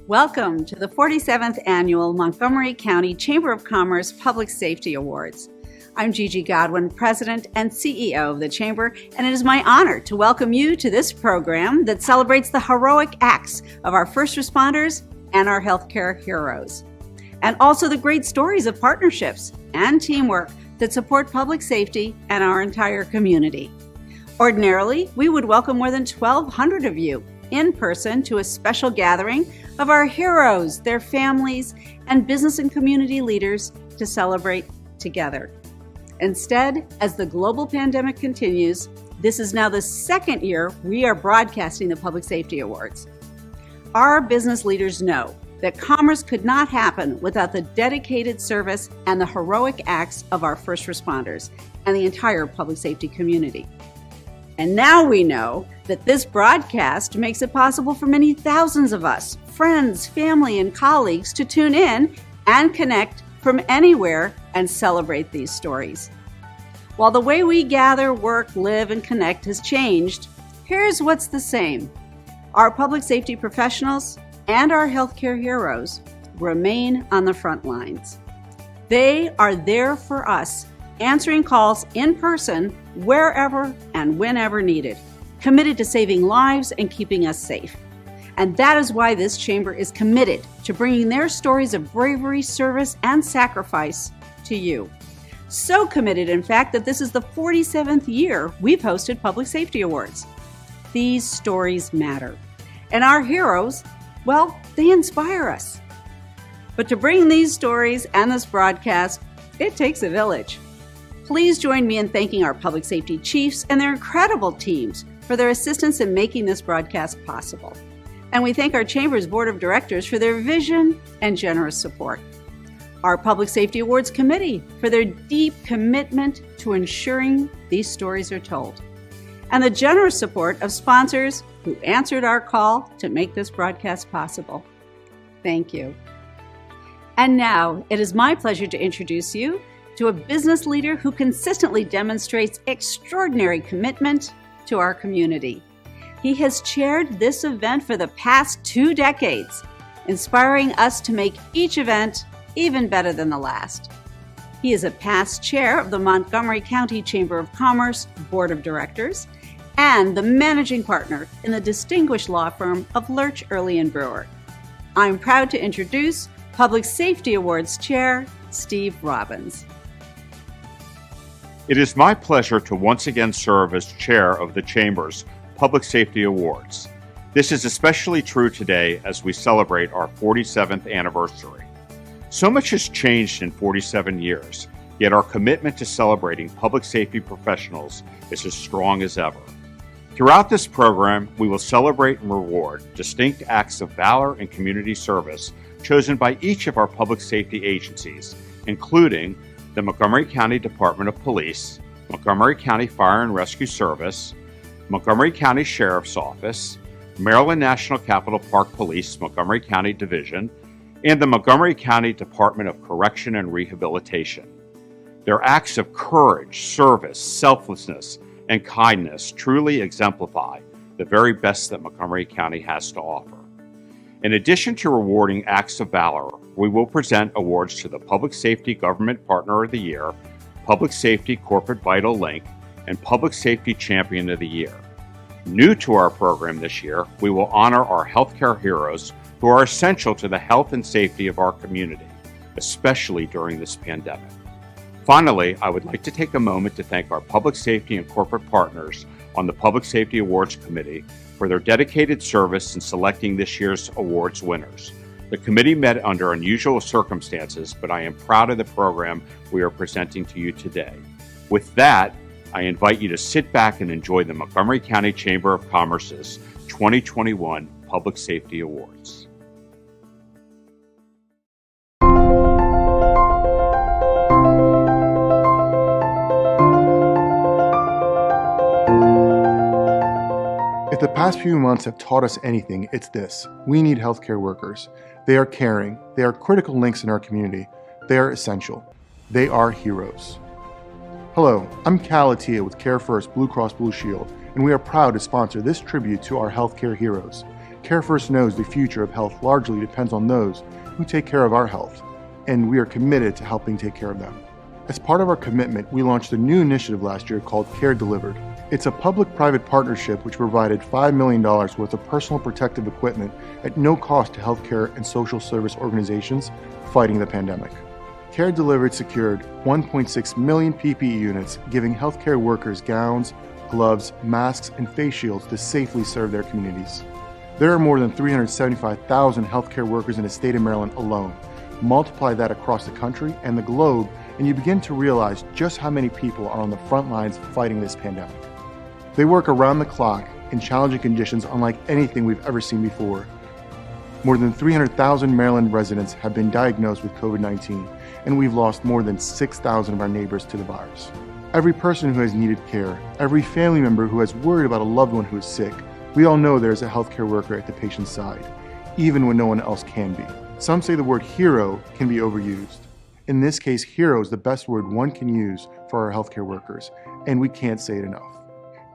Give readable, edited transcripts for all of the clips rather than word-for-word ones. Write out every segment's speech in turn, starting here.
Welcome to the 47th Annual Montgomery County Chamber of Commerce Public Safety Awards. I'm Gigi Godwin, President and CEO of the Chamber, and it is my honor to welcome you to this program that celebrates the heroic acts of our first responders and our healthcare heroes, and also the great stories of partnerships and teamwork that support public safety and our entire community. Ordinarily, we would welcome more than 1,200 of you in person to a special gathering of our heroes, their families, and business and community leaders to celebrate together. Instead, as the global pandemic continues, this is now the second year we are broadcasting the Public Safety Awards. Our business leaders know that commerce could not happen without the dedicated service and the heroic acts of our first responders and the entire public safety community. And now we know that this broadcast makes it possible for many thousands of us, friends, family, and colleagues to tune in and connect from anywhere and celebrate these stories. While the way we gather, work, live, and connect has changed, here's what's the same. Our public safety professionals and our healthcare heroes remain on the front lines. They are there for us, answering calls in person, wherever and whenever needed, committed to saving lives and keeping us safe. And that is why this chamber is committed to bringing their stories of bravery, service, and sacrifice to you. So committed, in fact, that this is the 47th year we've hosted Public Safety Awards. These stories matter. And our heroes, well, they inspire us. But to bring these stories and this broadcast, it takes a village. Please join me in thanking our public safety chiefs and their incredible teams for their assistance in making this broadcast possible. And we thank our Chamber's Board of Directors for their vision and generous support. Our Public Safety Awards Committee for their deep commitment to ensuring these stories are told. And the generous support of sponsors who answered our call to make this broadcast possible. Thank you. And now, it is my pleasure to introduce you to a business leader who consistently demonstrates extraordinary commitment to our community. He has chaired this event for the past 2 decades, inspiring us to make each event even better than the last. He is a past chair of the Montgomery County Chamber of Commerce Board of Directors and the managing partner in the distinguished law firm of Lurch, Early & Brewer. I'm proud to introduce Public Safety Awards Chair Steve Robbins. It is my pleasure to once again serve as chair of the Chamber's Public Safety Awards. This is especially true today as we celebrate our 47th anniversary. So much has changed in 47 years, yet our commitment to celebrating public safety professionals is as strong as ever. Throughout this program, we will celebrate and reward distinct acts of valor and community service chosen by each of our public safety agencies, including the Montgomery County Department of Police, Montgomery County Fire and Rescue Service, Montgomery County Sheriff's Office, Maryland National Capital Park Police Montgomery County Division, and the Montgomery County Department of Correction and Rehabilitation. Their acts of courage, service, selflessness, and kindness truly exemplify the very best that Montgomery County has to offer. In addition to rewarding acts of valor, we will present awards to the Public Safety Government Partner of the Year, Public Safety Corporate Vital Link, and Public Safety Champion of the Year. New to our program this year, we will honor our healthcare heroes who are essential to the health and safety of our community, especially during this pandemic. Finally, I would like to take a moment to thank our public safety and corporate partners on the Public Safety Awards Committee for their dedicated service in selecting this year's awards winners. The committee met under unusual circumstances, but I am proud of the program we are presenting to you today. With that, I invite you to sit back and enjoy the Montgomery County Chamber of Commerce's 2021 Public Safety Awards. If the past few months have taught us anything, it's this. We need healthcare workers. They are caring. They are critical links in our community. They are essential. They are heroes. Hello, I'm Cal Attia with Care First Blue Cross Blue Shield, and we are proud to sponsor this tribute to our healthcare heroes. CareFirst knows the future of health largely depends on those who take care of our health, and we are committed to helping take care of them. As part of our commitment, we launched a new initiative last year called Care Delivered. It's a public-private partnership which provided $5 million worth of personal protective equipment at no cost to healthcare and social service organizations fighting the pandemic. Care Delivered secured 1.6 million PPE units, giving healthcare workers gowns, gloves, masks, and face shields to safely serve their communities. There are more than 375,000 healthcare workers in the state of Maryland alone. Multiply that across the country and the globe, and you begin to realize just how many people are on the front lines fighting this pandemic. They work around the clock in challenging conditions unlike anything we've ever seen before. More than 300,000 Maryland residents have been diagnosed with COVID-19, and we've lost more than 6,000 of our neighbors to the virus. Every person who has needed care, every family member who has worried about a loved one who is sick, we all know there's a healthcare worker at the patient's side, even when no one else can be. Some say the word hero can be overused. In this case, hero is the best word one can use for our healthcare workers, and we can't say it enough.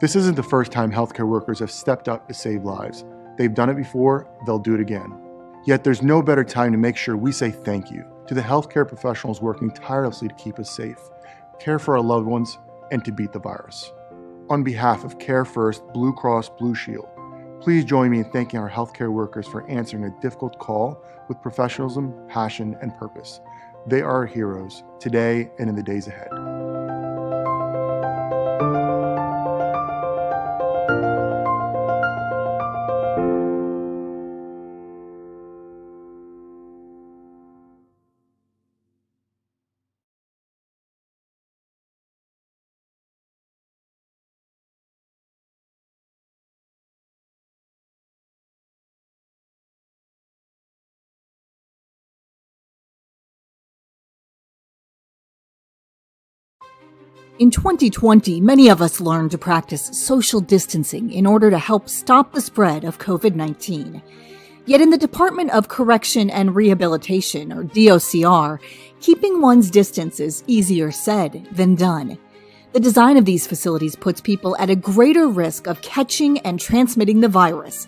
This isn't the first time healthcare workers have stepped up to save lives. They've done it before, they'll do it again. Yet there's no better time to make sure we say thank you to the healthcare professionals working tirelessly to keep us safe, care for our loved ones, and to beat the virus. On behalf of CareFirst Blue Cross Blue Shield, please join me in thanking our healthcare workers for answering a difficult call with professionalism, passion, and purpose. They are our heroes today and in the days ahead. In 2020, many of us learned to practice social distancing in order to help stop the spread of COVID-19. Yet in the Department of Correction and Rehabilitation, or DOCR, keeping one's distance is easier said than done. The design of these facilities puts people at a greater risk of catching and transmitting the virus.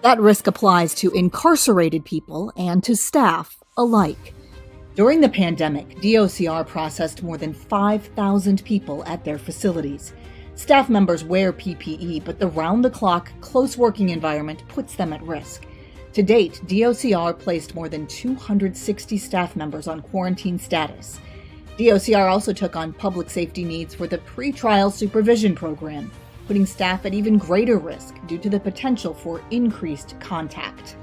That risk applies to incarcerated people and to staff alike. During the pandemic, DOCR processed more than 5,000 people at their facilities. Staff members wear PPE, but the round-the-clock, close working environment puts them at risk. To date, DOCR placed more than 260 staff members on quarantine status. DOCR also took on public safety needs for the pretrial supervision program, putting staff at even greater risk due to the potential for increased contact.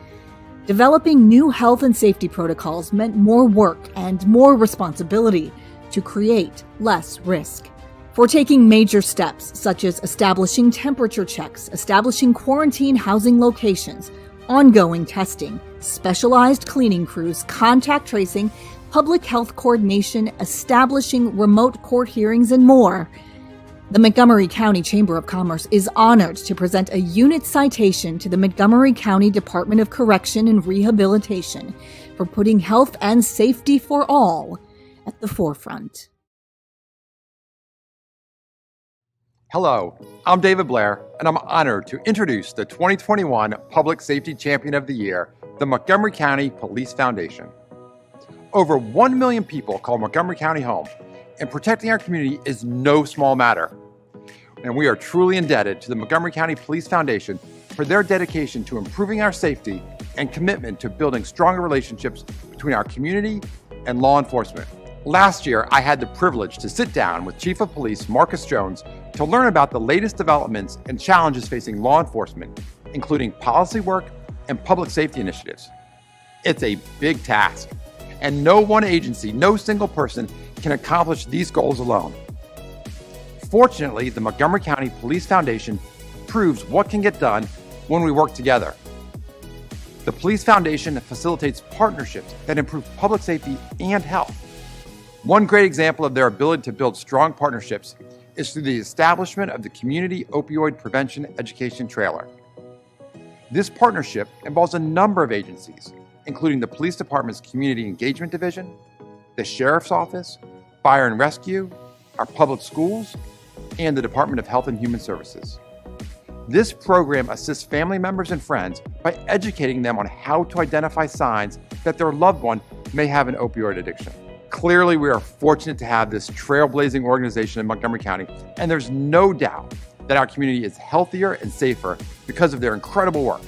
Developing new health and safety protocols meant more work and more responsibility to create less risk. For taking major steps such as establishing temperature checks, establishing quarantine housing locations, ongoing testing, specialized cleaning crews, contact tracing, public health coordination, establishing remote court hearings, and more, the Montgomery County Chamber of Commerce is honored to present a unit citation to the Montgomery County Department of Correction and Rehabilitation for putting health and safety for all at the forefront. Hello, I'm David Blair, and I'm honored to introduce the 2021 Public Safety Champion of the Year, the Montgomery County Police Foundation. Over 1 million people call Montgomery County home, and protecting our community is no small matter. And we are truly indebted to the Montgomery County Police Foundation for their dedication to improving our safety and commitment to building stronger relationships between our community and law enforcement. Last year, I had the privilege to sit down with Chief of Police Marcus Jones to learn about the latest developments and challenges facing law enforcement, including policy work and public safety initiatives. It's a big task, and no one agency, no single person can accomplish these goals alone. Fortunately, the Montgomery County Police Foundation proves what can get done when we work together. The Police Foundation facilitates partnerships that improve public safety and health. One great example of their ability to build strong partnerships is through the establishment of the Community Opioid Prevention Education Trailer. This partnership involves a number of agencies, including the Police Department's Community Engagement Division, the Sheriff's Office, Fire and Rescue, our public schools, and the Department of Health and Human Services. This program assists family members and friends by educating them on how to identify signs that their loved one may have an opioid addiction. Clearly, we are fortunate to have this trailblazing organization in Montgomery County, and there's no doubt that our community is healthier and safer because of their incredible work.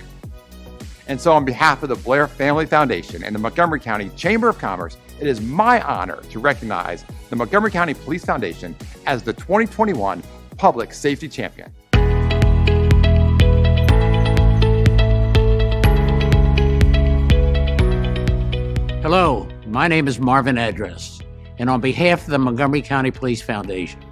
And so on behalf of the Blair Family Foundation and the Montgomery County Chamber of Commerce, it is my honor to recognize the Montgomery County Police Foundation as the 2021 Public Safety Champion. Hello, my name is Marvin Edris, and on behalf of the Montgomery County Police Foundation,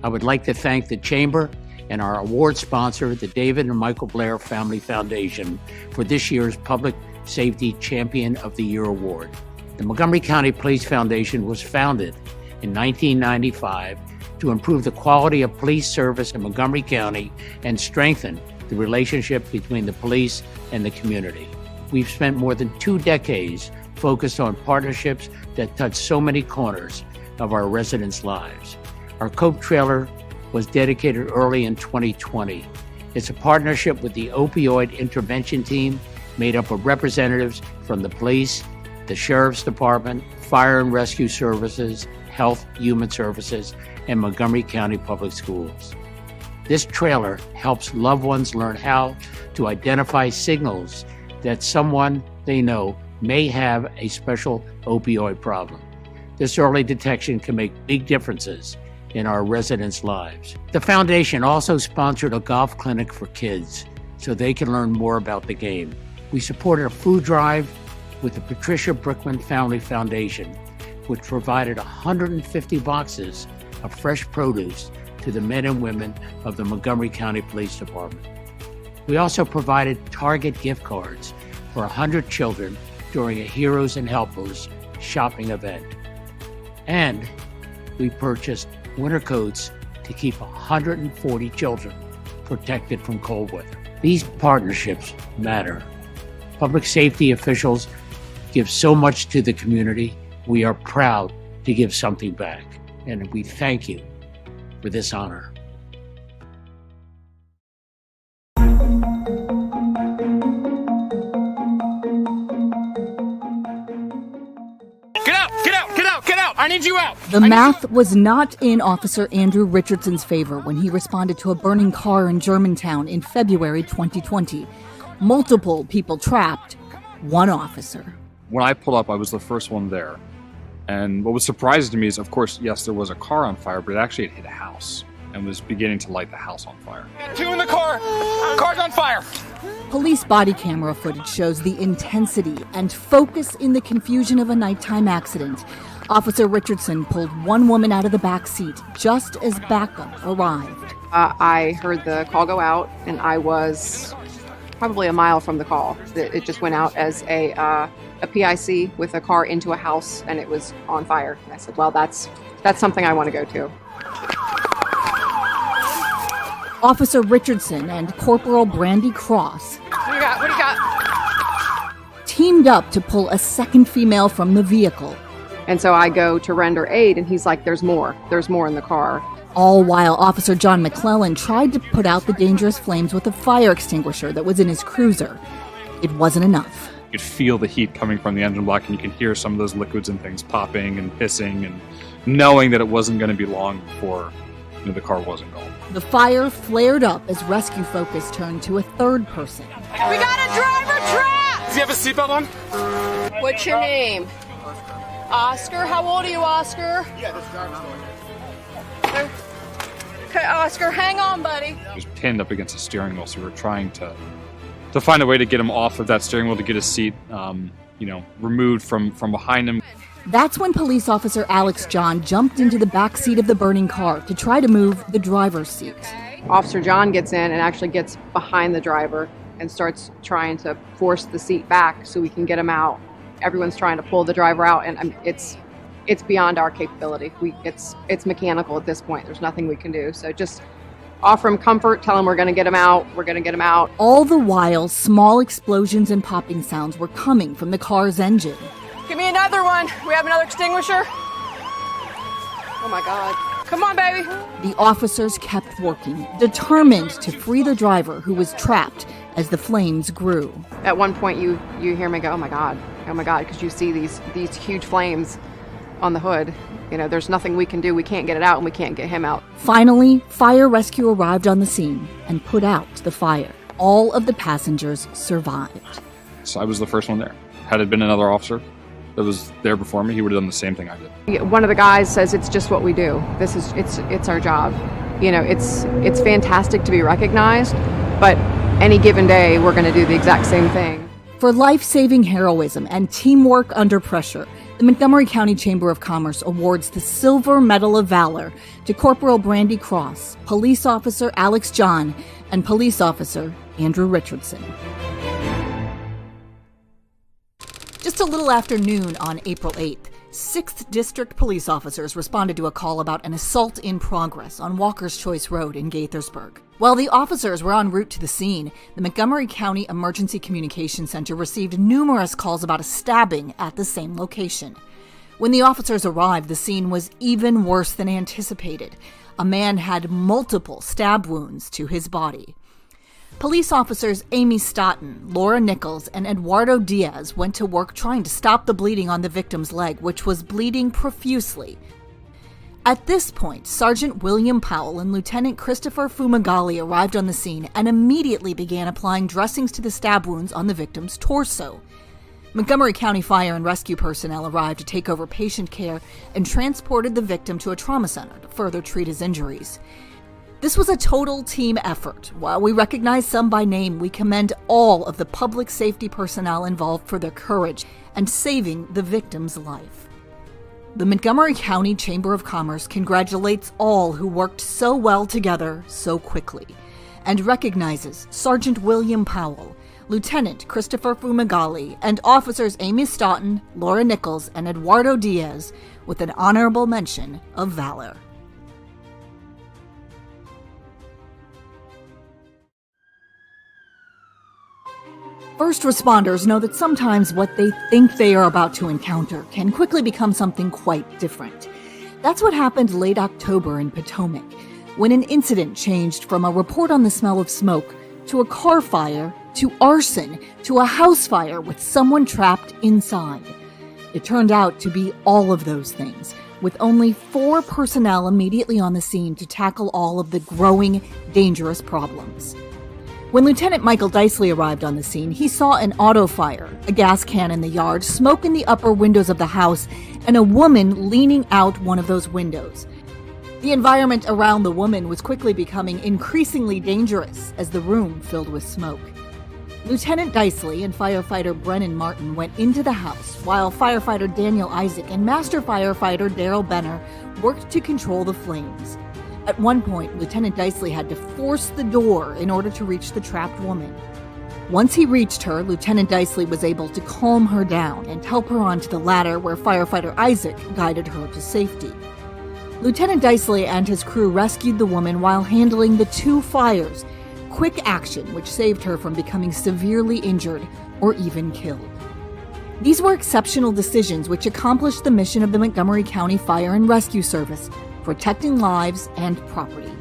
I would like to thank the Chamber and our award sponsor, the David and Michael Blair Family Foundation, for this year's Public Safety Champion of the Year Award. The Montgomery County Police Foundation was founded in 1995 to improve the quality of police service in Montgomery County and strengthen the relationship between the police and the community. We've spent more than 2 decades focused on partnerships that touch so many corners of our residents' lives. Our Cope trailer was dedicated early in 2020. It's a partnership with the Opioid Intervention Team made up of representatives from the police, the Sheriff's Department, Fire and Rescue Services, Health, Human Services, and Montgomery County Public Schools. This trailer helps loved ones learn how to identify signals that someone they know may have a special opioid problem. This early detection can make big differences in our residents' lives. The foundation also sponsored a golf clinic for kids so they can learn more about the game. We supported a food drive with the Patricia Brickman Family Foundation, which provided 150 boxes of fresh produce to the men and women of the Montgomery County Police Department. We also provided Target gift cards for 100 children during a Heroes and Helpers shopping event. And we purchased winter coats to keep 140 children protected from cold weather. These partnerships matter. Public safety officials give so much to the community. We are proud to give something back, and we thank you for this honor. Get out! I need you out! The math was not in Officer Andrew Richardson's favor when he responded to a burning car in Germantown in February 2020. Multiple people trapped, one officer. When I pulled up, I was the first one there. And what was surprising to me is, of course, yes, there was a car on fire, but it actually had hit a house and was beginning to light the house on fire. 2 in the car! Car's on fire! Police body camera footage shows the intensity and focus in the confusion of a nighttime accident. Officer Richardson pulled one woman out of the back seat just as backup arrived. I heard the call go out, and I was probably a mile from the call. It just went out as a PIC with a car into a house, and it was on fire. And I said, well, that's something I want to go to. Officer Richardson and Corporal Brandy Cross What do you got? teamed up to pull a second female from the vehicle. And so I go to render aid, and he's like, there's more in the car. All while Officer John McClellan tried to put out the dangerous flames with a fire extinguisher that was in his cruiser. It wasn't enough. You could feel the heat coming from the engine block, and you can hear some of those liquids and things popping and hissing, and knowing that it wasn't going to be long before the car wasn't gone. The fire flared up as rescue focus turned to a third person. We got a driver trapped! Does he have a seatbelt on? What's your name? Oscar? How old are you, Oscar? Yeah, this driver's going. Okay, Oscar, hang on, buddy. He was pinned up against the steering wheel, so we were trying to find a way to get him off of that steering wheel, to get his seat, removed from behind him. That's when police officer Alex John jumped into the back seat of the burning car to try to move the driver's seat. Officer John gets in and actually gets behind the driver and starts trying to force the seat back so we can get him out. Everyone's trying to pull the driver out, and it's beyond our capability. It's mechanical at this point. There's nothing we can do. So just offer him comfort, tell him we're going to get him out. We're going to get him out. All the while, small explosions and popping sounds were coming from the car's engine. Give me another one. We have another extinguisher. Oh my God. Come on, baby. The officers kept working, determined to free the driver who was trapped as the flames grew. At one point, you hear me go, oh my God, because you see these huge flames on the hood. You know, there's nothing we can do. We can't get it out, and we can't get him out. Finally, fire rescue arrived on the scene and put out the fire. All of the passengers survived. So I was the first one there. Had it been another officer that was there before me, he would have done the same thing I did. One of the guys says it's just what we do. It's our job. You know, it's fantastic to be recognized, but any given day we're going to do the exact same thing. For life-saving heroism and teamwork under pressure, the Montgomery County Chamber of Commerce awards the Silver Medal of Valor to Corporal Brandy Cross, Police Officer Alex John, and Police Officer Andrew Richardson. Just a little after noon on April 8th, 6th District police officers responded to a call about an assault in progress on Walker's Choice Road in Gaithersburg. While the officers were en route to the scene, the Montgomery County Emergency Communications Center received numerous calls about a stabbing at the same location. When the officers arrived, the scene was even worse than anticipated. A man had multiple stab wounds to his body. Police officers Amy Stoughton, Laura Nichols, and Eduardo Diaz went to work trying to stop the bleeding on the victim's leg, which was bleeding profusely. At this point, Sergeant William Powell and Lieutenant Christopher Fumagalli arrived on the scene and immediately began applying dressings to the stab wounds on the victim's torso. Montgomery County Fire and Rescue personnel arrived to take over patient care and transported the victim to a trauma center to further treat his injuries. This was a total team effort. While we recognize some by name, we commend all of the public safety personnel involved for their courage and saving the victim's life. The Montgomery County Chamber of Commerce congratulates all who worked so well together so quickly and recognizes Sergeant William Powell, Lieutenant Christopher Fumagalli, and Officers Amy Stoughton, Laura Nichols, and Eduardo Diaz with an honorable mention of valor. First responders know that sometimes what they think they are about to encounter can quickly become something quite different. That's what happened late October in Potomac, when an incident changed from a report on the smell of smoke to a car fire to arson to a house fire with someone trapped inside. It turned out to be all of those things, with only 4 personnel immediately on the scene to tackle all of the growing, dangerous problems. When Lieutenant Michael Dicely arrived on the scene, he saw an auto fire, a gas can in the yard, smoke in the upper windows of the house, and a woman leaning out one of those windows. The environment around the woman was quickly becoming increasingly dangerous as the room filled with smoke. Lieutenant Dicely and firefighter Brennan Martin went into the house, while firefighter Daniel Isaac and master firefighter Daryl Benner worked to control the flames. At one point, Lieutenant Dicely had to force the door in order to reach the trapped woman. Once he reached her, Lieutenant Dicely was able to calm her down and help her onto the ladder where firefighter Isaac guided her to safety. Lieutenant Dicely and his crew rescued the woman while handling the 2 fires, quick action which saved her from becoming severely injured or even killed. These were exceptional decisions which accomplished the mission of the Montgomery County Fire and Rescue Service, protecting lives and property.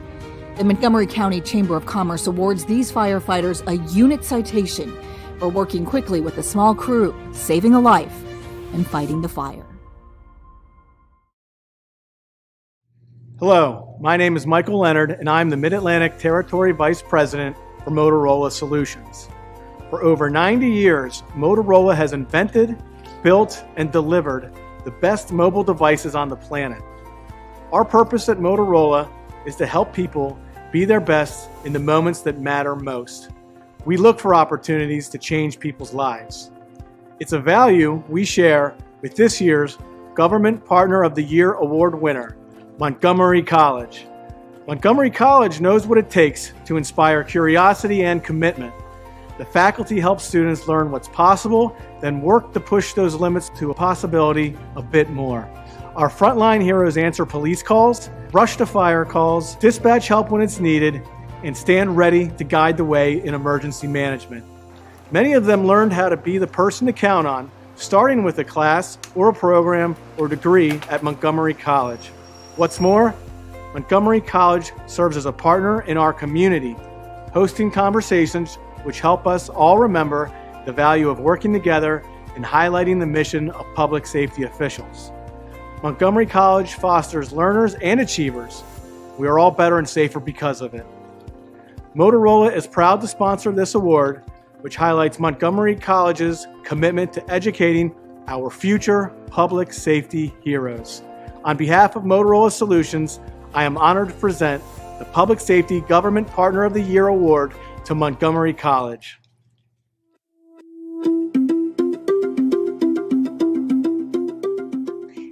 The Montgomery County Chamber of Commerce awards these firefighters a unit citation for working quickly with a small crew, saving a life, and fighting the fire. Hello, my name is Michael Leonard, and I'm the Mid-Atlantic Territory Vice President for Motorola Solutions. For over 90 years, Motorola has invented, built, and delivered the best mobile devices on the planet. Our purpose at Motorola is to help people be their best in the moments that matter most. We look for opportunities to change people's lives. It's a value we share with this year's Government Partner of the Year Award winner, Montgomery College. Montgomery College knows what it takes to inspire curiosity and commitment. The faculty helps students learn what's possible, then work to push those limits to a possibility a bit more. Our frontline heroes answer police calls, rush to fire calls, dispatch help when it's needed, and stand ready to guide the way in emergency management. Many of them learned how to be the person to count on, starting with a class or a program or degree at Montgomery College. What's more, Montgomery College serves as a partner in our community, hosting conversations which help us all remember the value of working together and highlighting the mission of public safety officials. Montgomery College fosters learners and achievers. We are all better and safer because of it. Motorola is proud to sponsor this award, which highlights Montgomery College's commitment to educating our future public safety heroes. On behalf of Motorola Solutions, I am honored to present the Public Safety Government Partner of the Year Award to Montgomery College.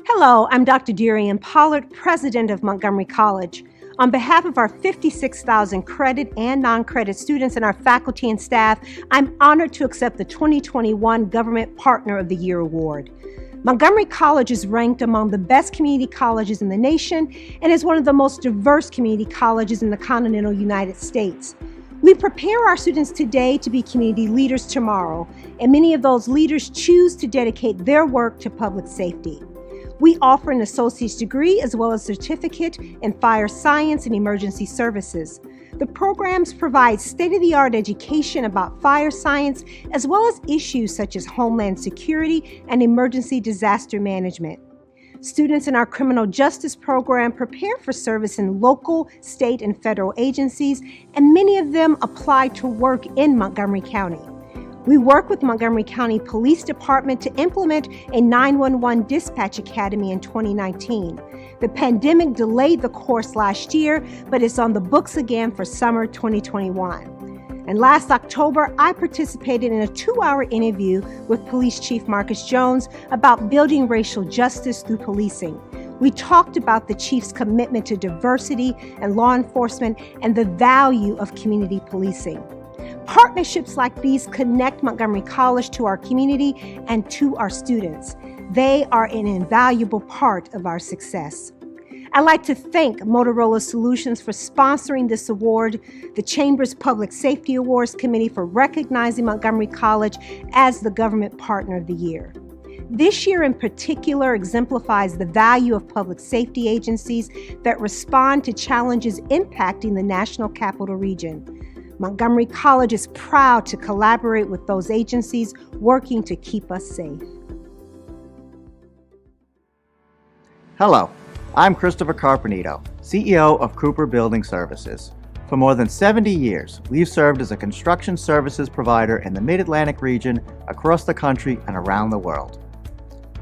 Hello, I'm Dr. Darian Pollard, President of Montgomery College. On behalf of our 56,000 credit and non-credit students and our faculty and staff, I'm honored to accept the 2021 Government Partner of the Year Award. Montgomery College is ranked among the best community colleges in the nation and is one of the most diverse community colleges in the continental United States. We prepare our students today to be community leaders tomorrow, and many of those leaders choose to dedicate their work to public safety. We offer an associate's degree as well as a certificate in fire science and emergency services. The programs provide state-of-the-art education about fire science as well as issues such as homeland security and emergency disaster management. Students in our criminal justice program prepare for service in local, state, and federal agencies, and many of them apply to work in Montgomery County. We work with Montgomery County Police Department to implement a 911 dispatch academy in 2019. The pandemic delayed the course last year, but it's on the books again for summer 2021. And last October, I participated in a 2-hour interview with Police Chief Marcus Jones about building racial justice through policing. We talked about the Chief's commitment to diversity and law enforcement and the value of community policing. Partnerships like these connect Montgomery College to our community and to our students. They are an invaluable part of our success. I'd like to thank Motorola Solutions for sponsoring this award, the Chamber's Public Safety Awards Committee for recognizing Montgomery College as the Government Partner of the Year. This year in particular exemplifies the value of public safety agencies that respond to challenges impacting the National Capital Region. Montgomery College is proud to collaborate with those agencies working to keep us safe. Hello, I'm Christopher Carpenito, CEO of Cooper Building Services. For more than 70 years, we've served as a construction services provider in the Mid-Atlantic region, across the country, and around the world.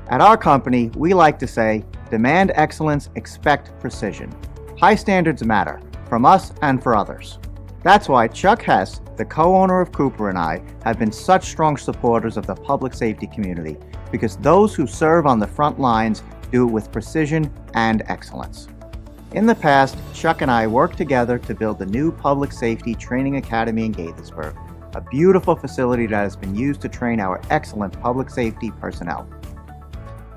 At our company, we like to say, demand excellence, expect precision. High standards matter, from us and for others. That's why Chuck Hess, the co-owner of Cooper, and I have been such strong supporters of the public safety community, because those who serve on the front lines do it with precision and excellence. In the past, Chuck and I worked together to build the new Public Safety Training Academy in Gaithersburg, a beautiful facility that has been used to train our excellent public safety personnel.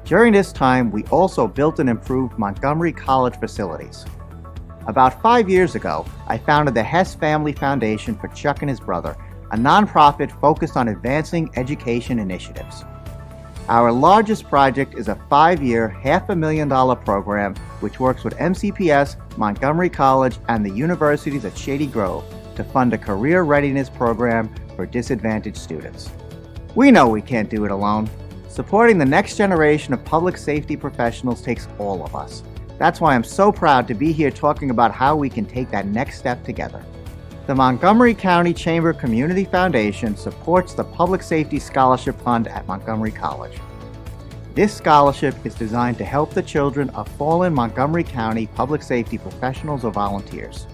During this time, we also built and improved Montgomery College facilities. About 5 years ago, I founded the Hess Family Foundation for Chuck and his brother, a nonprofit focused on advancing education initiatives. Our largest project is a 5-year, $500,000 program which works with MCPS, Montgomery College, and the universities at Shady Grove to fund a career readiness program for disadvantaged students. We know we can't do it alone. Supporting the next generation of public safety professionals takes all of us. That's why I'm so proud to be here talking about how we can take that next step together. The Montgomery County Chamber Community Foundation supports the Public Safety Scholarship Fund at Montgomery College. This scholarship is designed to help the children of fallen Montgomery County public safety professionals or volunteers.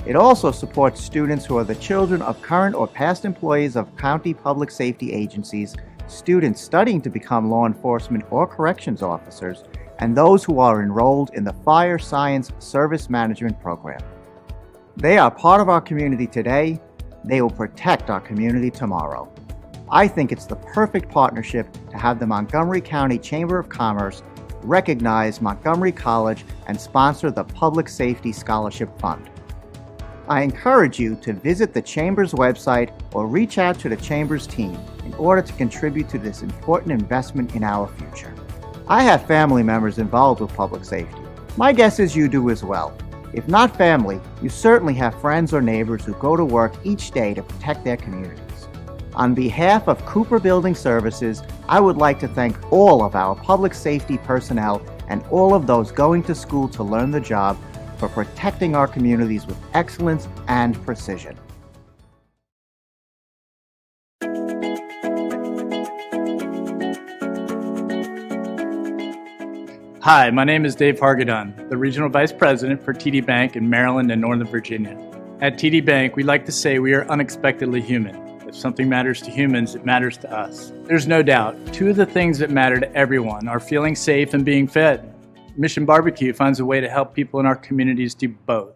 It also supports students who are the children of current or past employees of county public safety agencies, students studying to become law enforcement or corrections officers, and those who are enrolled in the Fire Science Service Management Program. They are part of our community today. They will protect our community tomorrow. I think it's the perfect partnership to have the Montgomery County Chamber of Commerce recognize Montgomery College and sponsor the Public Safety Scholarship Fund. I encourage you to visit the Chamber's website or reach out to the Chamber's team in order to contribute to this important investment in our future. I have family members involved with public safety. My guess is you do as well. If not family, you certainly have friends or neighbors who go to work each day to protect their communities. On behalf of Cooper Building Services, I would like to thank all of our public safety personnel and all of those going to school to learn the job for protecting our communities with excellence and precision. Hi, my name is Dave Hargadon, the Regional Vice President for TD Bank in Maryland and Northern Virginia. At TD Bank, we like to say we are unexpectedly human. If something matters to humans, it matters to us. There's no doubt, two of the things that matter to everyone are feeling safe and being fed. Mission Barbecue finds a way to help people in our communities do both.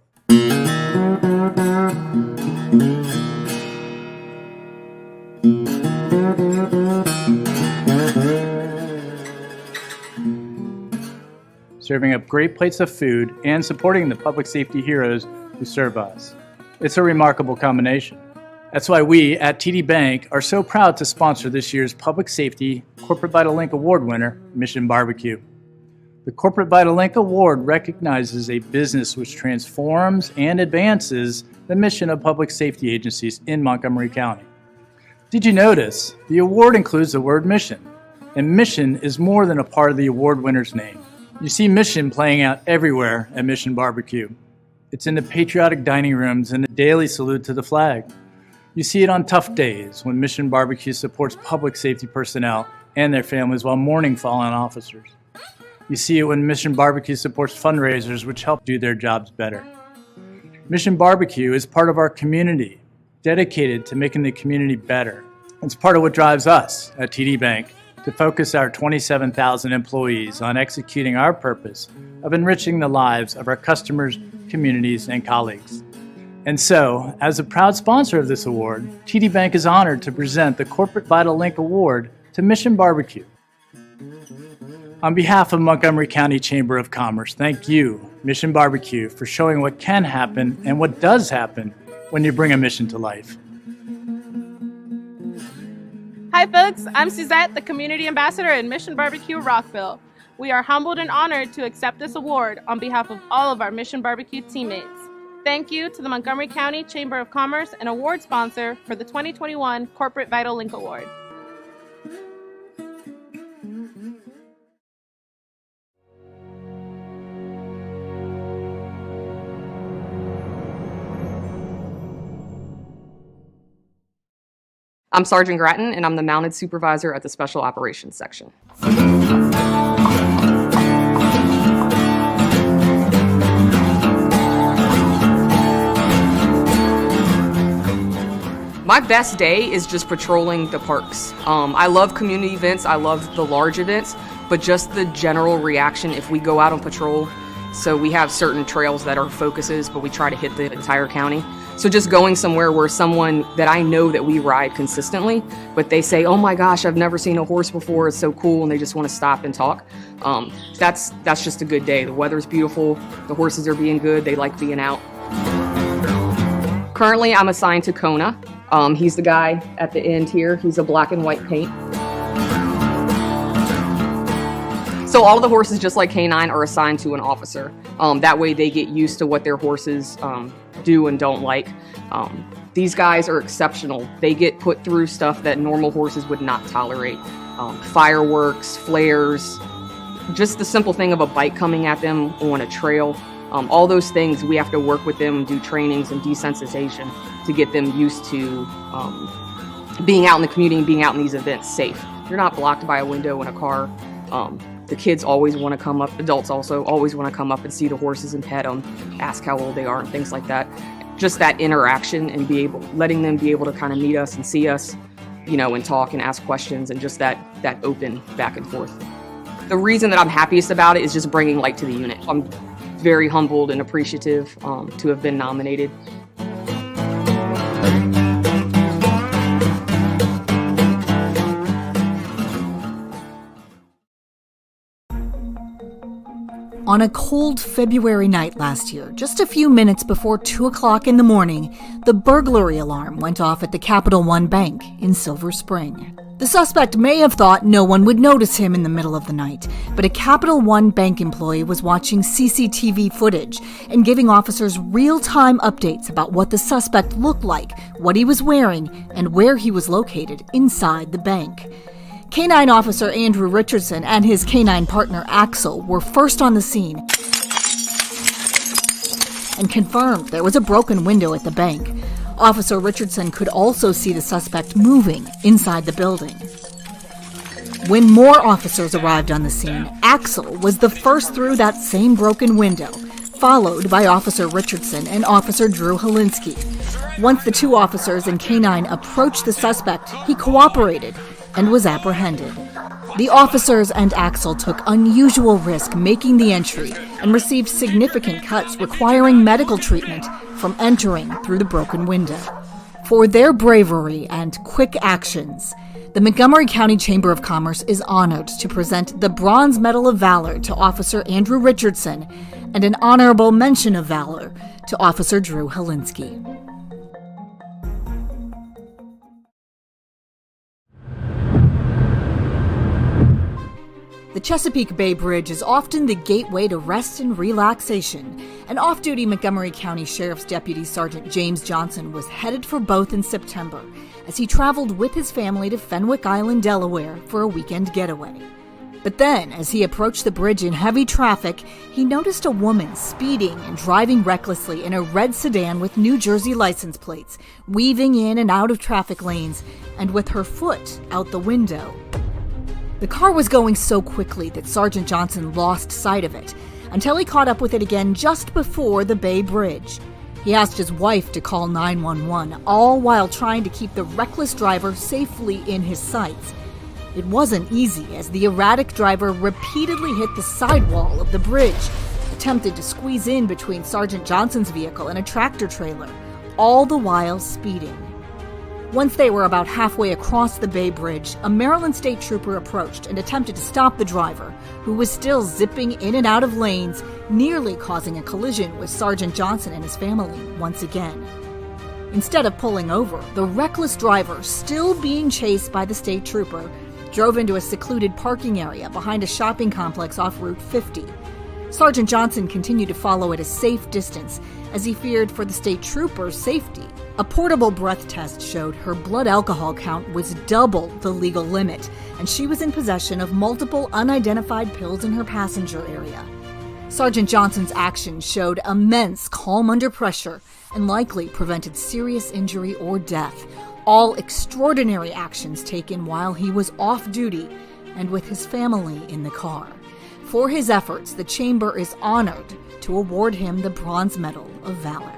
Serving up great plates of food and supporting the public safety heroes who serve us. It's a remarkable combination. That's why we at TD Bank are so proud to sponsor this year's Public Safety Corporate Vital Link Award winner, Mission Barbecue. The Corporate Vital Link Award recognizes a business which transforms and advances the mission of public safety agencies in Montgomery County. Did you notice the award includes the word mission, and mission is more than a part of the award winner's name. You see mission playing out everywhere at Mission Barbecue. It's in the patriotic dining rooms and the daily salute to the flag. You see it on tough days when Mission Barbecue supports public safety personnel and their families while mourning fallen officers. You see it when Mission Barbecue supports fundraisers which help do their jobs better. Mission Barbecue is part of our community, dedicated to making the community better. It's part of what drives us at TD Bank to focus our 27,000 employees on executing our purpose of enriching the lives of our customers, communities, and colleagues. And so, as a proud sponsor of this award, TD Bank is honored to present the Corporate Vital Link Award to Mission Barbecue. On behalf of Montgomery County Chamber of Commerce, thank you, Mission Barbecue, for showing what can happen and what does happen when you bring a mission to life. Hi folks, I'm Suzette, the Community Ambassador at Mission Barbecue Rockville. We are humbled and honored to accept this award on behalf of all of our Mission Barbecue teammates. Thank you to the Montgomery County Chamber of Commerce and award sponsor for the 2021 Corporate Vital Link Award. I'm Sergeant Grattan, and I'm the Mounted Supervisor at the Special Operations Section. My best day is just patrolling the parks. I love community events, I love the large events, but just the general reaction if we go out on patrol. So we have certain trails that are focuses, but we try to hit the entire county. So just going somewhere where someone that I know that we ride consistently, but they say, oh my gosh, I've never seen a horse before, it's so cool, and they just want to stop and talk. That's just a good day. The weather's beautiful, the horses are being good, they like being out. Currently, I'm assigned to Kona. He's the guy at the end here. He's a black and white paint. So all of the horses, just like K9, are assigned to an officer. That way they get used to what their horses do and don't like. These guys are exceptional. They get put through stuff that normal horses would not tolerate. Fireworks, flares, just the simple thing of a bike coming at them on a trail. All those things, we have to work with them, do trainings and desensitization to get them used to being out in the community and being out in these events safe. You're not blocked by a window in a car. The kids always want to come up, adults also always want to come up and see the horses and pet them, ask how old they are and things like that. Just that interaction and letting them be able to kind of meet us and see us, and talk and ask questions, and just that open back and forth. The reason that I'm happiest about it is just bringing light to the unit. I'm very humbled and appreciative to have been nominated. On a cold February night last year, just a few minutes before 2 o'clock in the morning, the burglary alarm went off at the Capital One Bank in Silver Spring. The suspect may have thought no one would notice him in the middle of the night, but a Capital One bank employee was watching CCTV footage and giving officers real-time updates about what the suspect looked like, what he was wearing, and where he was located inside the bank. K-9 officer Andrew Richardson and his K-9 partner Axel were first on the scene and confirmed there was a broken window at the bank. Officer Richardson could also see the suspect moving inside the building. When more officers arrived on the scene, Axel was the first through that same broken window, followed by Officer Richardson and Officer Drew Helinski. Once the two officers and K-9 approached the suspect, he cooperated and was apprehended. The officers and Axel took unusual risk making the entry and received significant cuts requiring medical treatment from entering through the broken window. For their bravery and quick actions, the Montgomery County Chamber of Commerce is honored to present the Bronze Medal of Valor to Officer Andrew Richardson and an Honorable Mention of Valor to Officer Drew Helinski. The Chesapeake Bay Bridge is often the gateway to rest and relaxation, and off-duty Montgomery County Sheriff's Deputy Sergeant James Johnson was headed for both in September as he traveled with his family to Fenwick Island, Delaware for a weekend getaway. But then, as he approached the bridge in heavy traffic, he noticed a woman speeding and driving recklessly in a red sedan with New Jersey license plates, weaving in and out of traffic lanes, and with her foot out the window. The car was going so quickly that Sergeant Johnson lost sight of it, until he caught up with it again just before the Bay Bridge. He asked his wife to call 911, all while trying to keep the reckless driver safely in his sights. It wasn't easy, as the erratic driver repeatedly hit the sidewall of the bridge, attempted to squeeze in between Sergeant Johnson's vehicle and a tractor trailer, all the while speeding. Once they were about halfway across the Bay Bridge, a Maryland state trooper approached and attempted to stop the driver, who was still zipping in and out of lanes, nearly causing a collision with Sergeant Johnson and his family once again. Instead of pulling over, the reckless driver, still being chased by the state trooper, drove into a secluded parking area behind a shopping complex off Route 50. Sergeant Johnson continued to follow at a safe distance as he feared for the state trooper's safety. A portable breath test showed her blood alcohol count was double the legal limit, and she was in possession of multiple unidentified pills in her passenger area. Sergeant Johnson's actions showed immense calm under pressure and likely prevented serious injury or death, all extraordinary actions taken while he was off duty and with his family in the car. For his efforts, the Chamber is honored to award him the Bronze Medal of Valor.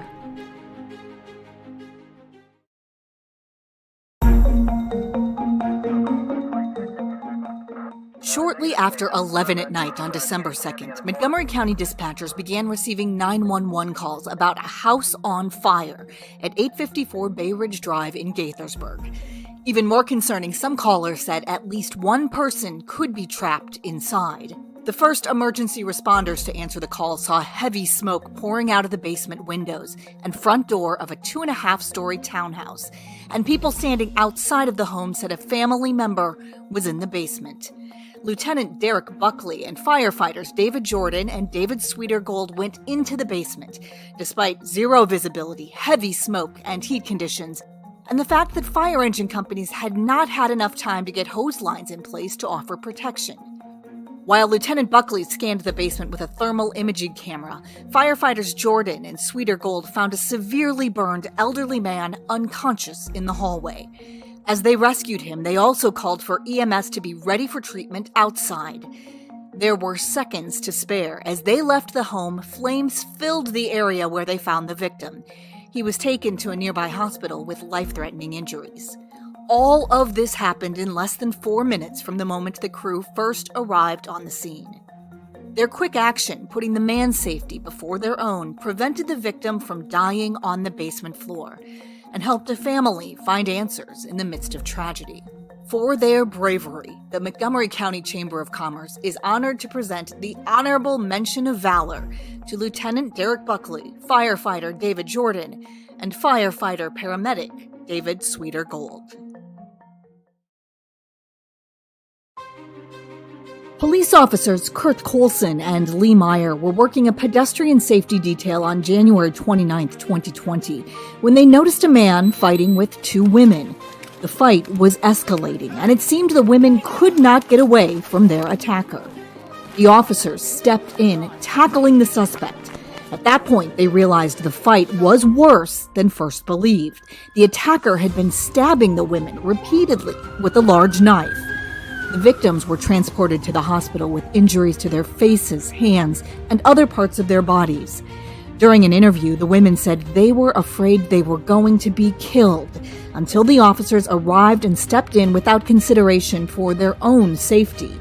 Shortly after 11 at night on December 2nd, Montgomery County dispatchers began receiving 911 calls about a house on fire at 854 Bay Ridge Drive in Gaithersburg. Even more concerning, some callers said at least one person could be trapped inside. The first emergency responders to answer the call saw heavy smoke pouring out of the basement windows and front door of a 2.5-story townhouse, and people standing outside of the home said a family member was in the basement. Lieutenant Derek Buckley and firefighters David Jordan and David Sweetergold went into the basement, despite zero visibility, heavy smoke, and heat conditions, and the fact that fire engine companies had not had enough time to get hose lines in place to offer protection. While Lieutenant Buckley scanned the basement with a thermal imaging camera, firefighters Jordan and Sweetergold found a severely burned elderly man unconscious in the hallway. As they rescued him, they also called for EMS to be ready for treatment outside. There were seconds to spare. As they left the home, flames filled the area where they found the victim. He was taken to a nearby hospital with life-threatening injuries. All of this happened in less than 4 minutes from the moment the crew first arrived on the scene. Their quick action, putting the man's safety before their own, prevented the victim from dying on the basement floor, and helped a family find answers in the midst of tragedy. For their bravery, the Montgomery County Chamber of Commerce is honored to present the Honorable Mention of Valor to Lieutenant Derek Buckley, firefighter David Jordan, and firefighter paramedic David Sweetergold. Police officers Kurt Colson and Lee Meyer were working a pedestrian safety detail on January 29, 2020, when they noticed a man fighting with two women. The fight was escalating, and it seemed the women could not get away from their attacker. The officers stepped in, tackling the suspect. At that point, they realized the fight was worse than first believed. The attacker had been stabbing the women repeatedly with a large knife. The victims were transported to the hospital with injuries to their faces, hands, and other parts of their bodies. During an interview, the women said they were afraid they were going to be killed until the officers arrived and stepped in without consideration for their own safety.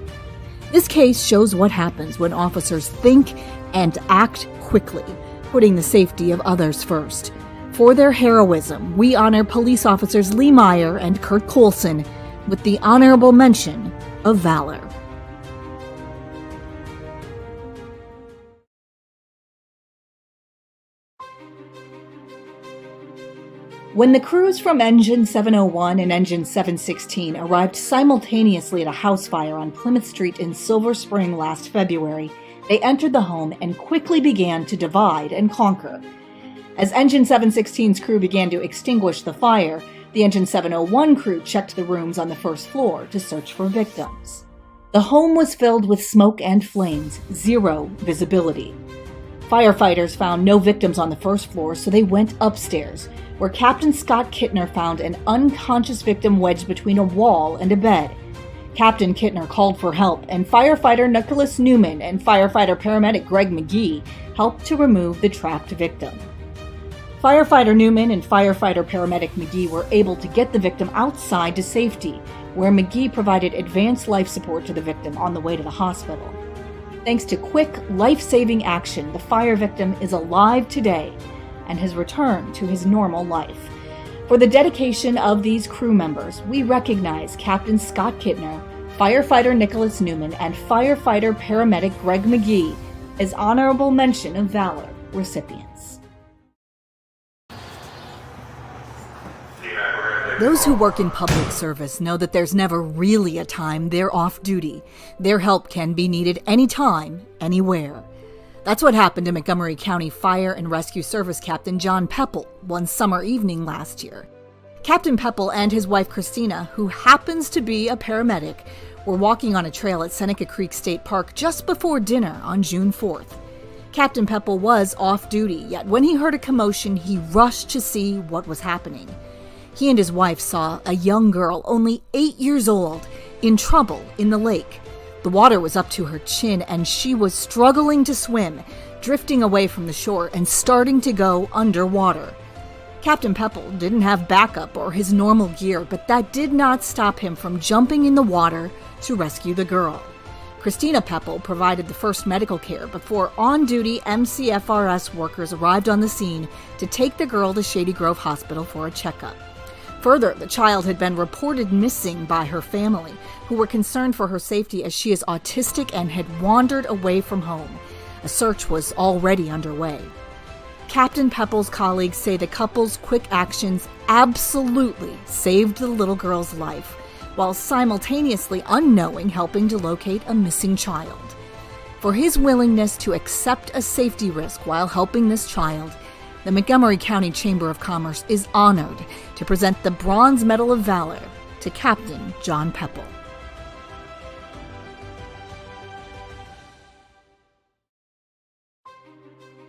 This case shows what happens when officers think and act quickly, putting the safety of others first. For their heroism, we honor police officers Lee Meyer and Kurt Colson with the honorable mention of valor. When the crews from Engine 701 and Engine 716 arrived simultaneously at a house fire on Plymouth Street in Silver Spring last February, they entered the home and quickly began to divide and conquer. As Engine 716's crew began to extinguish the fire, the Engine 701 crew checked the rooms on the first floor to search for victims. The home was filled with smoke and flames, zero visibility. Firefighters found no victims on the first floor, so they went upstairs, where Captain Scott Kittner found an unconscious victim wedged between a wall and a bed. Captain Kittner called for help, and firefighter Nicholas Newman and firefighter-paramedic Greg McGee helped to remove the trapped victim. Firefighter Newman and firefighter-paramedic McGee were able to get the victim outside to safety, where McGee provided advanced life support to the victim on the way to the hospital. Thanks to quick, life-saving action, the fire victim is alive today and has returned to his normal life. For the dedication of these crew members, we recognize Captain Scott Kittner, firefighter Nicholas Newman, and firefighter-paramedic Greg McGee as honorable mention of valor recipients. Those who work in public service know that there's never really a time they're off duty. Their help can be needed anytime, anywhere. That's what happened to Montgomery County Fire and Rescue Service Captain John Pepple one summer evening last year. Captain Pepple and his wife Christina, who happens to be a paramedic, were walking on a trail at Seneca Creek State Park just before dinner on June 4th. Captain Pepple was off duty, yet when he heard a commotion, he rushed to see what was happening. He and his wife saw a young girl, only 8 years old, in trouble in the lake. The water was up to her chin, and she was struggling to swim, drifting away from the shore and starting to go underwater. Captain Pepple didn't have backup or his normal gear, but that did not stop him from jumping in the water to rescue the girl. Christina Pepple provided the first medical care before on-duty MCFRS workers arrived on the scene to take the girl to Shady Grove Hospital for a checkup. Further, the child had been reported missing by her family, who were concerned for her safety as she is autistic and had wandered away from home. A search was already underway. Captain Pepple's colleagues say the couple's quick actions absolutely saved the little girl's life, while simultaneously unknowing helping to locate a missing child. For his willingness to accept a safety risk while helping this child, the Montgomery County Chamber of Commerce is honored to present the Bronze Medal of Valor to Captain John Pepple.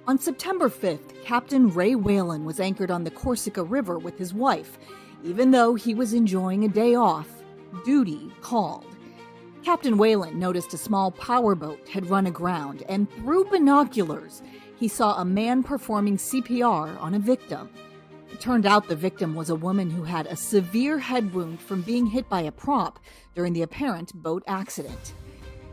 On September 5th, Captain Ray Whalen was anchored on the Corsica River with his wife. Even though he was enjoying a day off, duty called. Captain Whalen noticed a small powerboat had run aground, and through binoculars, he saw a man performing CPR on a victim. It turned out the victim was a woman who had a severe head wound from being hit by a prop during the apparent boat accident.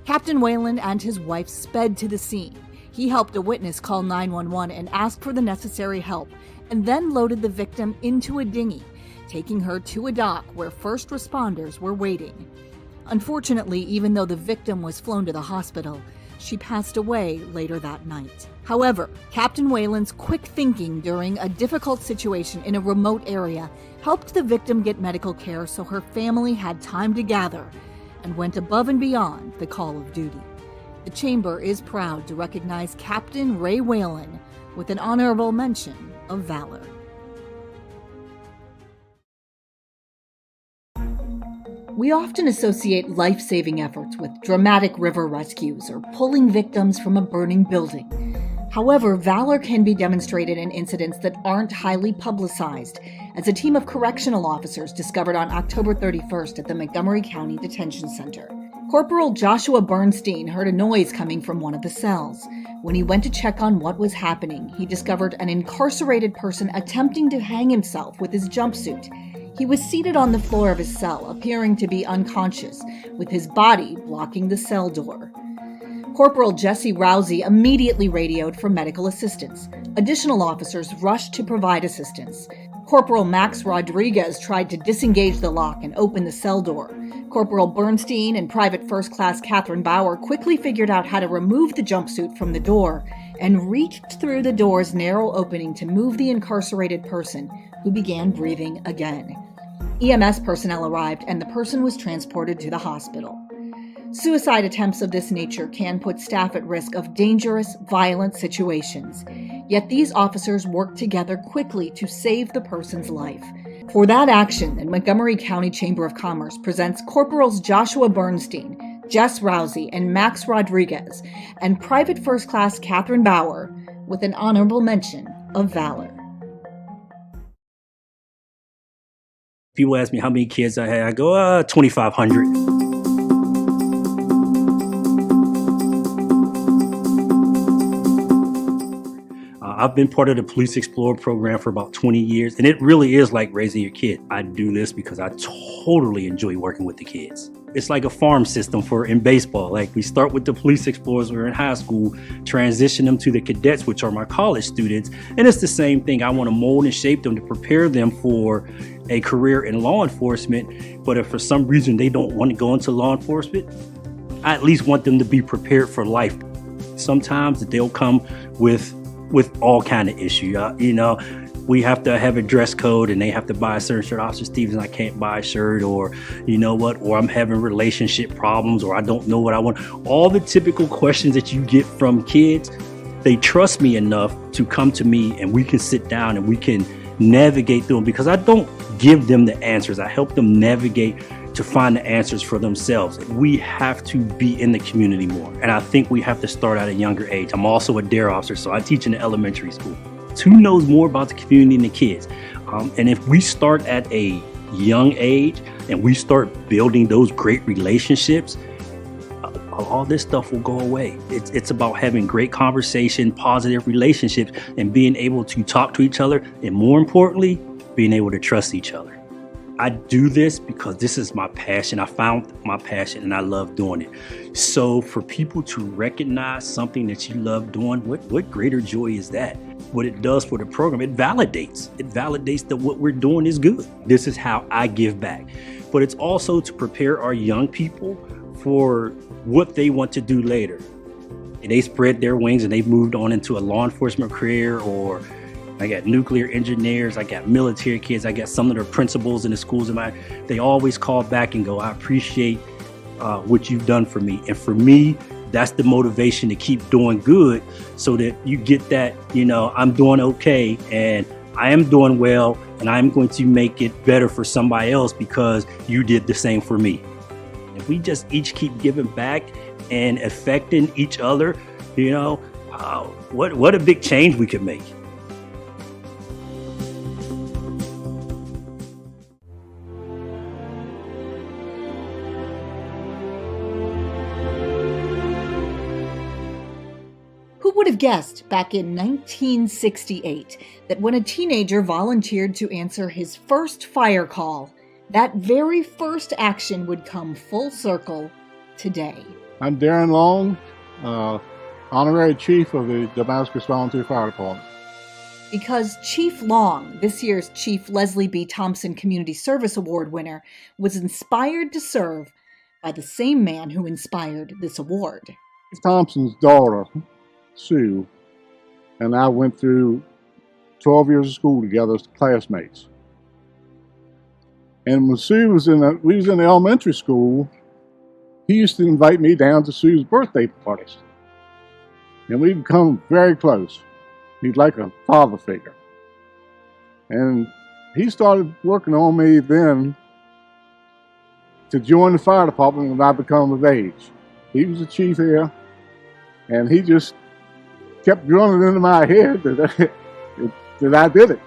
Captain Whalen and his wife sped to the scene. He helped a witness call 911 and ask for the necessary help, and then loaded the victim into a dinghy, taking her to a dock where first responders were waiting. Unfortunately, even though the victim was flown to the hospital, she passed away later that night. However, Captain Whalen's quick thinking during a difficult situation in a remote area helped the victim get medical care so her family had time to gather and went above and beyond the call of duty. The Chamber is proud to recognize Captain Ray Whalen with an honorable mention of valor. We often associate life-saving efforts with dramatic river rescues or pulling victims from a burning building. However, valor can be demonstrated in incidents that aren't highly publicized, as a team of correctional officers discovered on October 31st at the Montgomery County Detention Center. Corporal Joshua Bernstein heard a noise coming from one of the cells. When he went to check on what was happening, he discovered an incarcerated person attempting to hang himself with his jumpsuit. He was seated on the floor of his cell, appearing to be unconscious, with his body blocking the cell door. Corporal Jesse Rousey immediately radioed for medical assistance. Additional officers rushed to provide assistance. Corporal Max Rodriguez tried to disengage the lock and open the cell door. Corporal Bernstein and Private First Class Catherine Bauer quickly figured out how to remove the jumpsuit from the door and reached through the door's narrow opening to move the incarcerated person, who began breathing again. EMS personnel arrived and the person was transported to the hospital. Suicide attempts of this nature can put staff at risk of dangerous, violent situations. Yet these officers worked together quickly to save the person's life. For that action, the Montgomery County Chamber of Commerce presents Corporals Joshua Bernstein, Jess Rousey, and Max Rodriguez, and Private First Class Catherine Bauer with an honorable mention of valor. People ask me how many kids I had. I go, 2,500. I've been part of the Police Explorer program for about 20 years, and it really is like raising your kid. I do this because I totally enjoy working with the kids. It's like a farm system in baseball. Like, we start with the Police Explorers when we're in high school, transition them to the cadets, which are my college students, and it's the same thing. I want to mold and shape them to prepare them for a career in law enforcement, but if for some reason they don't want to go into law enforcement, I at least want them to be prepared for life. Sometimes they'll come with all kind of issues. We have to have a dress code and they have to buy a certain shirt. Officer Stevens, I can't buy a shirt, or or I'm having relationship problems, or I don't know what I want. All the typical questions that you get from kids, they trust me enough to come to me and we can sit down and we can navigate through them, because I don't give them the answers. I help them navigate to find the answers for themselves. We have to be in the community more. And I think we have to start at a younger age. I'm also a DARE officer, so I teach in the elementary school. Who knows more about the community than the kids? And if we start at a young age and we start building those great relationships, all this stuff will go away. It's about having great conversation, positive relationships, and being able to talk to each other, and more importantly, being able to trust each other. I do this because this is my passion. I found my passion and I love doing it. So for people to recognize something that you love doing, what greater joy is that? What it does for the program, it validates that what we're doing is good. This is how I give back. But it's also to prepare our young people for what they want to do later. And they spread their wings and they've moved on into a law enforcement career, or I got nuclear engineers, I got military kids, I got some of the principals in the schools. They always call back and go, I appreciate what you've done for me. And for me, that's the motivation to keep doing good, so that you get that, I'm doing okay and I am doing well, and I'm going to make it better for somebody else because you did the same for me. If we just each keep giving back and affecting each other, what a big change we could make. Who would have guessed back in 1968 that when a teenager volunteered to answer his first fire call, that very first action would come full circle today? I'm Darren Long, Honorary Chief of the Damascus Volunteer Fire Department. Because Chief Long, this year's Chief Leslie B. Thompson Community Service Award winner, was inspired to serve by the same man who inspired this award. Chief Thompson's daughter, Sue, and I went through 12 years of school together as classmates. And when Sue was we was in the elementary school, he used to invite me down to Sue's birthday parties. And we've become very close. He's like a father figure. And he started working on me then to join the fire department when I become of age. He was the chief here, and he just kept drilling into my head that I did it.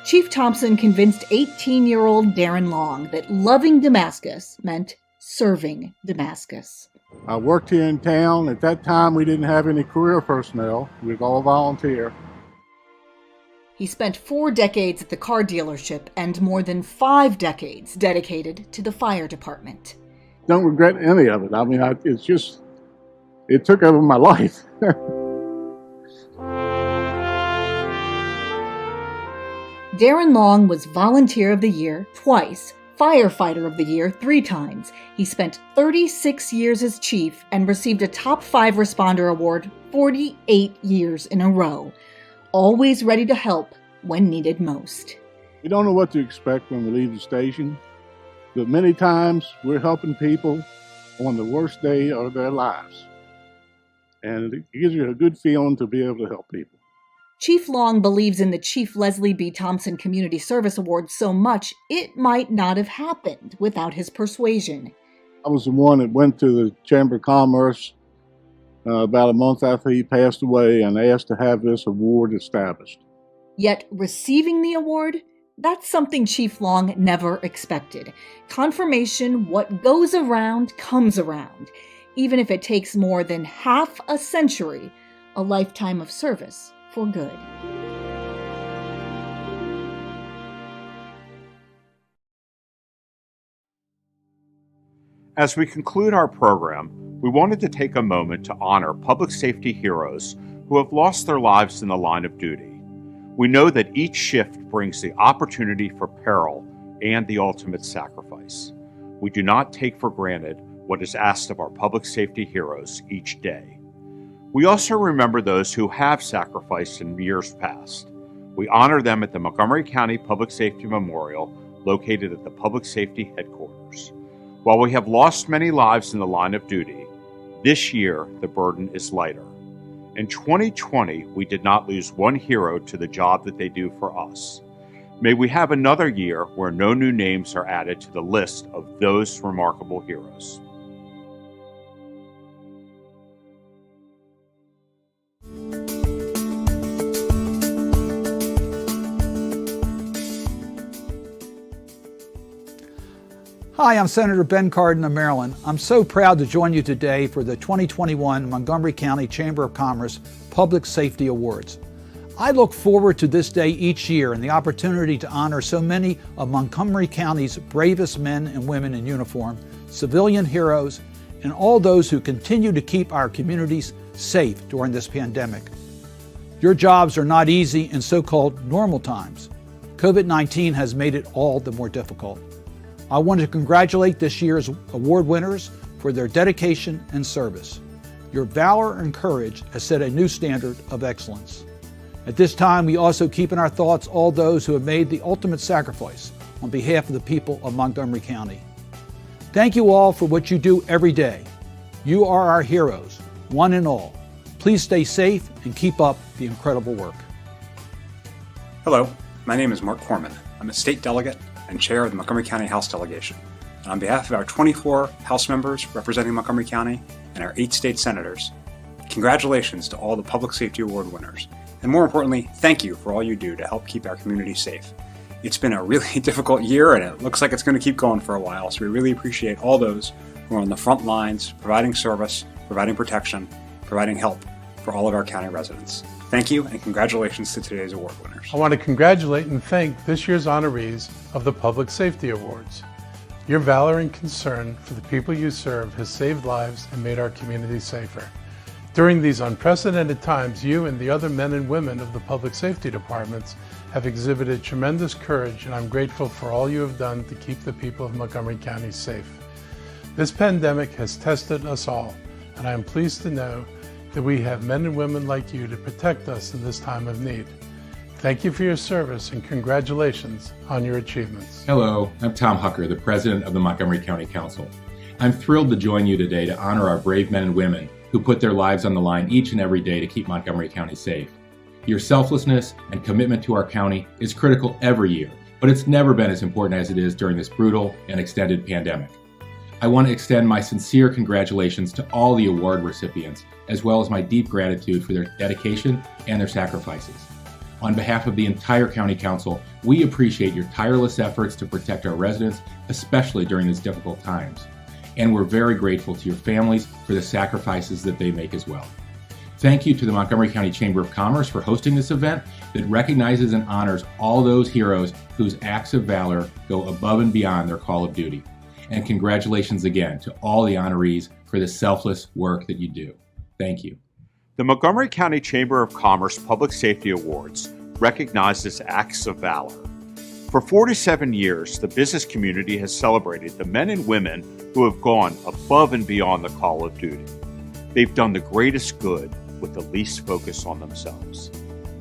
Chief Thompson convinced 18-year-old Darren Long that loving Damascus meant serving Damascus. I worked here in town. At that time, we didn't have any career personnel. We was all volunteer. He spent 4 decades at the car dealership and more than 5 decades dedicated to the fire department. Don't regret any of it. I mean, it took over my life. Darren Long was Volunteer of the Year twice, Firefighter of the Year 3 times. He spent 36 years as chief and received a Top 5 Responder Award 48 years in a row. Always ready to help when needed most. We don't know what to expect when we leave the station, but many times we're helping people on the worst day of their lives. And it gives you a good feeling to be able to help people. Chief Long believes in the Chief Leslie B. Thompson Community Service Award so much it might not have happened without his persuasion. I was the one that went to the Chamber of Commerce about a month after he passed away and asked to have this award established. Yet receiving the award, that's something Chief Long never expected. Confirmation, what goes around comes around, even if it takes more than half a century, a lifetime of service for good. As we conclude our program, we wanted to take a moment to honor public safety heroes who have lost their lives in the line of duty. We know that each shift brings the opportunity for peril and the ultimate sacrifice. We do not take for granted what is asked of our public safety heroes each day. We also remember those who have sacrificed in years past. We honor them at the Montgomery County Public Safety Memorial, located at the Public Safety Headquarters. While we have lost many lives in the line of duty, this year the burden is lighter. In 2020, we did not lose one hero to the job that they do for us. May we have another year where no new names are added to the list of those remarkable heroes. Hi, I'm Senator Ben Cardin of Maryland. I'm so proud to join you today for the 2021 Montgomery County Chamber of Commerce Public Safety Awards. I look forward to this day each year and the opportunity to honor so many of Montgomery County's bravest men and women in uniform, civilian heroes, and all those who continue to keep our communities safe during this pandemic. Your jobs are not easy in so-called normal times. COVID-19 has made it all the more difficult. I want to congratulate this year's award winners for their dedication and service. Your valor and courage has set a new standard of excellence. At this time, we also keep in our thoughts all those who have made the ultimate sacrifice on behalf of the people of Montgomery County. Thank you all for what you do every day. You are our heroes, one and all. Please stay safe and keep up the incredible work. Hello, my name is Mark Corman. I'm a state delegate and chair of the Montgomery County House Delegation. And on behalf of our 24 House members representing Montgomery County and our 8 state senators, congratulations to all the Public Safety Award winners. And more importantly, thank you for all you do to help keep our community safe. It's been a really difficult year and it looks like it's going to keep going for a while, so we really appreciate all those who are on the front lines, providing service, providing protection, providing help for all of our county residents. Thank you and congratulations to today's award winners. I want to congratulate and thank this year's honorees of the Public Safety Awards. Your valor and concern for the people you serve has saved lives and made our community safer. During these unprecedented times, you and the other men and women of the public safety departments have exhibited tremendous courage, and I'm grateful for all you have done to keep the people of Montgomery County safe. This pandemic has tested us all, and I am pleased to know that we have men and women like you to protect us in this time of need. Thank you for your service and congratulations on your achievements. Hello, I'm Tom Hucker, the president of the Montgomery County Council. I'm thrilled to join you today to honor our brave men and women who put their lives on the line each and every day to keep Montgomery County safe. Your selflessness and commitment to our county is critical every year, but it's never been as important as it is during this brutal and extended pandemic. I want to extend my sincere congratulations to all the award recipients, as well as my deep gratitude for their dedication and their sacrifices. On behalf of the entire County Council, we appreciate your tireless efforts to protect our residents, especially during these difficult times. And we're very grateful to your families for the sacrifices that they make as well. Thank you to the Montgomery County Chamber of Commerce for hosting this event that recognizes and honors all those heroes whose acts of valor go above and beyond their call of duty. And congratulations again to all the honorees for the selfless work that you do. Thank you. The Montgomery County Chamber of Commerce Public Safety Awards recognizes acts of valor. For 47 years, the business community has celebrated the men and women who have gone above and beyond the call of duty. They've done the greatest good with the least focus on themselves.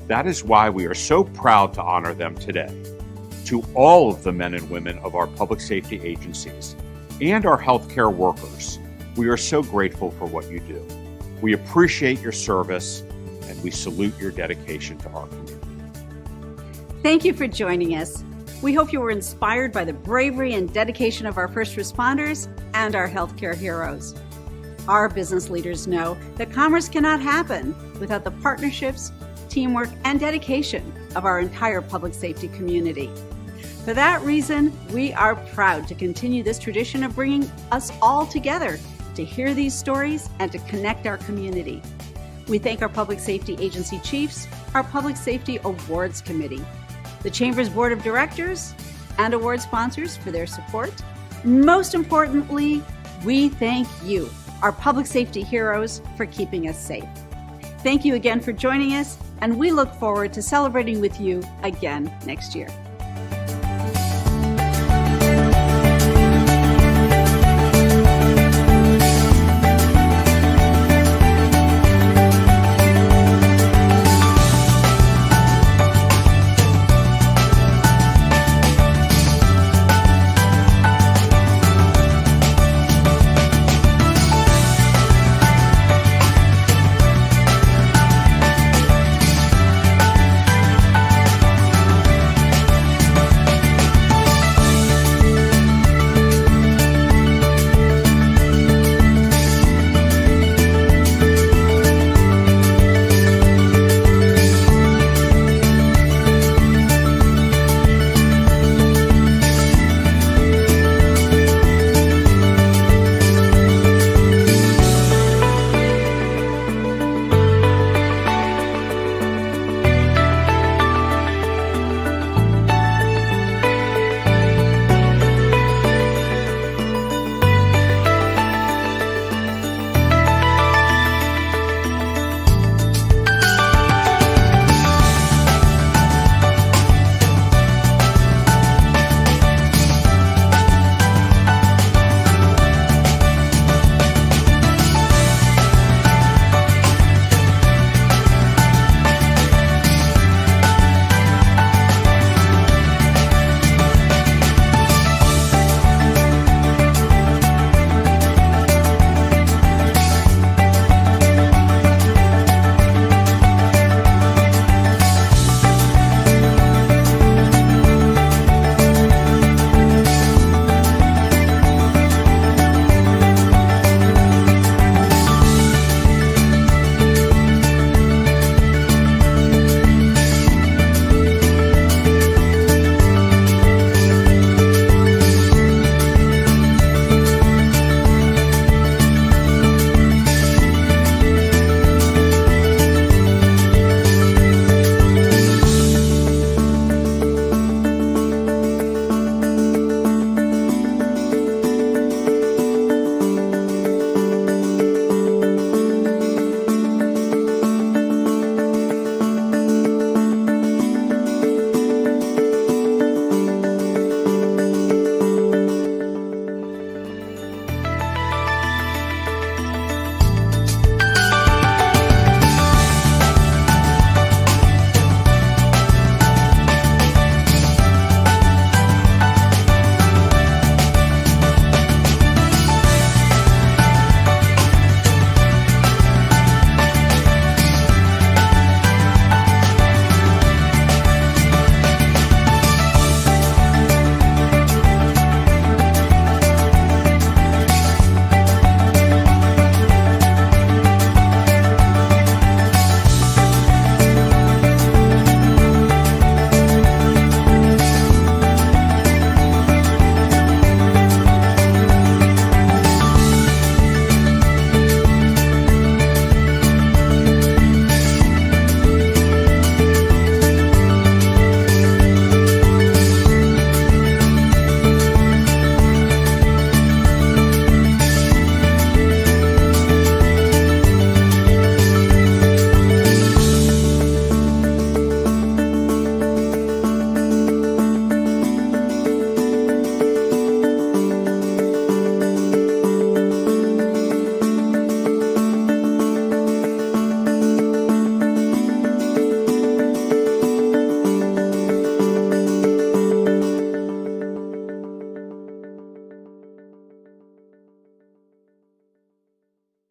That is why we are so proud to honor them today. To all of the men and women of our public safety agencies and our healthcare workers, we are so grateful for what you do. We appreciate your service, and we salute your dedication to our community. Thank you for joining us. We hope you were inspired by the bravery and dedication of our first responders and our healthcare heroes. Our business leaders know that commerce cannot happen without the partnerships, teamwork, and dedication of our entire public safety community. For that reason, we are proud to continue this tradition of bringing us all together to hear these stories and to connect our community. We thank our Public Safety Agency Chiefs, our Public Safety Awards Committee, the Chamber's Board of Directors, and award sponsors for their support. Most importantly, we thank you, our public safety heroes, for keeping us safe. Thank you again for joining us, and we look forward to celebrating with you again next year.